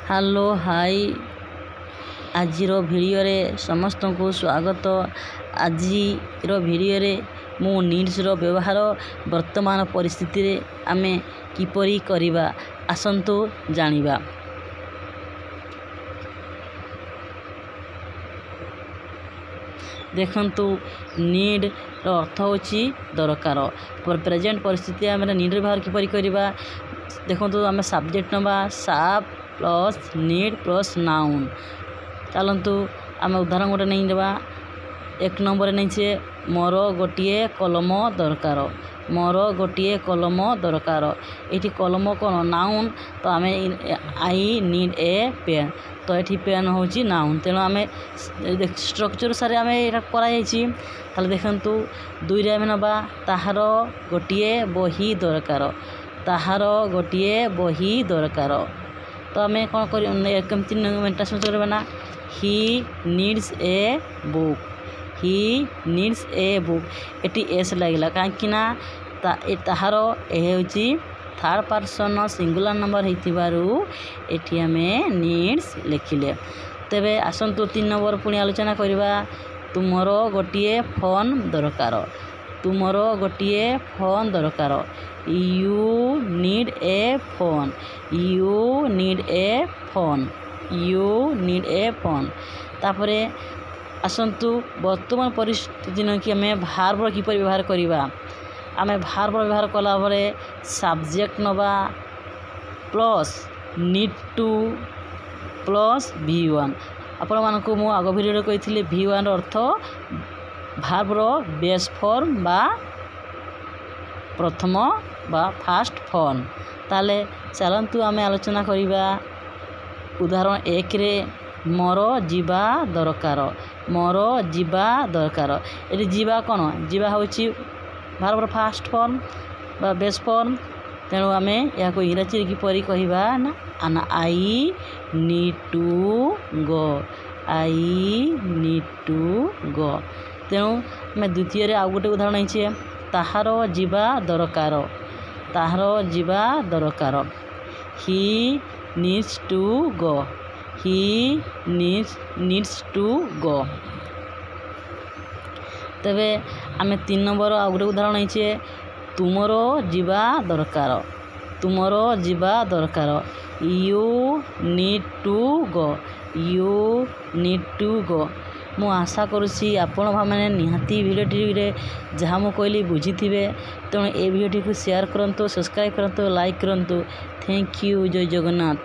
Hello high ଆଜିର ଭିଡ଼ିଓରେ ସମସ୍ତଙ୍କୁ ସ୍ୱାଗତ। ଆଜିର ଭିଡ଼ିଓରେ ମୁଁ ନିଡ୍ସର ବ୍ୟବହାର ବର୍ତ୍ତମାନ ପରିସ୍ଥିତିରେ ଆମେ କିପରି କରିବା ଆସନ୍ତୁ ଜାଣିବା। ଦେଖନ୍ତୁ ନିଡ୍ର ଅର୍ଥ ହେଉଛି ଦରକାର। ପ୍ରେଜେଣ୍ଟ ପରିସ୍ଥିତି ଆମେ ନିଡ୍ ବ୍ୟବହାର କିପରି କରିବା। ଦେଖନ୍ତୁ ଆମେ ସବଜେକ୍ଟ ନେବା ସାପ୍ ପ୍ଲସ୍ ନିଡ୍ ପ୍ଲସ୍ ନାଉନ୍। ଚାଲନ୍ତୁ ଆମେ ଉଦାହରଣ ଗୋଟେ ନେଇନେବା। 1 ନମ୍ବରରେ ନେଇଛେ ମୋର ଗୋଟିଏ କଲମ ଦରକାର। ମୋର ଗୋଟିଏ କଲମ ଦରକାର। ଏଠି କଲମ କ'ଣ ନାଉନ୍, ତ ଆମେ ଆଇ ନିଡ୍ ଏ ପେନ୍। ତ ଏଠି ପେନ୍ ହେଉଛି ନାଉନ୍, ତେଣୁ ଆମେ ଷ୍ଟ୍ରକ୍ଚର ସାରେ ଆମେ ଏଇଟା କରାଯାଇଛି। ତାହେଲେ ଦେଖନ୍ତୁ 2ରେ ଆମେ ନେବା ତାହାର ଗୋଟିଏ ବହି ଦରକାର। ତାହାର ଗୋଟିଏ ବହି ଦରକାର। ତ ଆମେ କ'ଣ କେମିତି ମେଣ୍ଟେନାନ୍ସ କରିବା ନା he needs a book. He needs a book. ଏଠି ଏସ୍ ଲାଗିଲା କାହିଁକି ନା ତାହାର ଏ ହେଉଛି ଥାର୍ଡ଼ ପର୍ସନ୍ ସିଙ୍ଗୁଲାର ନମ୍ବର ହେଇଥିବାରୁ ଏଠି ଆମେ ନିଡ୍ସ ଲେଖିଲେ। ତେବେ ଆସନ୍ତୁ 3 ନମ୍ବର ପୁଣି ଆଲୋଚନା କରିବା। ତୁମର ଗୋଟିଏ ଫୋନ୍ ଦରକାର। ତୁମର ଗୋଟିଏ ଫୋନ୍ ଦରକାର। You need a phone. You need a phone. You need a phone. ତାପରେ ଆସନ୍ତୁ ବର୍ତ୍ତମାନ ପରିସ୍ଥିତି ନେଇକି ଆମେ ଭାର୍ବର କିପରି ବ୍ୟବହାର କରିବା। ଆମେ ଭାର୍ବର ବ୍ୟବହାର କଲା ପରେ ସବଜେକ୍ଟ ନେବା plus need to plus V1। ଆପଣମାନଙ୍କୁ ମୁଁ ଆଗ ଭିଡ଼ିଓରେ କହିଥିଲି V1ର ଅର୍ଥ ଭାର୍ବର ବେସ୍ ଫର୍ମ ବା ପ୍ରଥମ ବା ଫାଷ୍ଟ ଫର୍ମ। ତାହେଲେ ଚାଲନ୍ତୁ ଆମେ ଆଲୋଚନା କରିବା। ଉଦାହରଣ 1ରେ ମୋର ଯିବା ଦରକାର। ମୋର ଯିବା ଦରକାର। ଏଠି ଯିବା କ'ଣ ଯିବା ହେଉଛି ଭାର୍ବର ଫାଷ୍ଟ ଫର୍ମ ବା ବେସ୍ ଫର୍ମ। ତେଣୁ ଆମେ ଏହାକୁ ଇଂରାଜୀରେ କିପରି କହିବା ନା I need to go. I need to ଗୋ। ତେଣୁ ଆମେ ଦ୍ୱିତୀୟରେ ଆଉ ଗୋଟେ ଉଦାହରଣ ନେଇଛେ ତାହାର ଯିବା ଦରକାର। ତାହାର ଯିବା ଦରକାର। He needs to go. He needs to go. ତେବେ ଆମେ 3 ନମ୍ବର ଆଉ ଗୋଟେ ଉଦାହରଣ ନେଇଛେ ତୁମର ଯିବା ଦରକାର। ତୁମର ଯିବା ଦରକାର। You need to go. You need to go. ମୁଁ ଆଶା କରୁଛି ଆପଣମାନେ ନିହାତି ଭିଡ଼ିଓଟିରେ ଯାହା ମୁଁ କହିଲି ବୁଝିଥିବେ। ତେଣୁ ଏ ଭିଡ଼ିଓଟିକୁ ସେୟାର କରନ୍ତୁ, ସବସ୍କ୍ରାଇବ୍ କରନ୍ତୁ, ଲାଇକ୍ କରନ୍ତୁ। Thank you. ଜୟ ଜଗନ୍ନାଥ।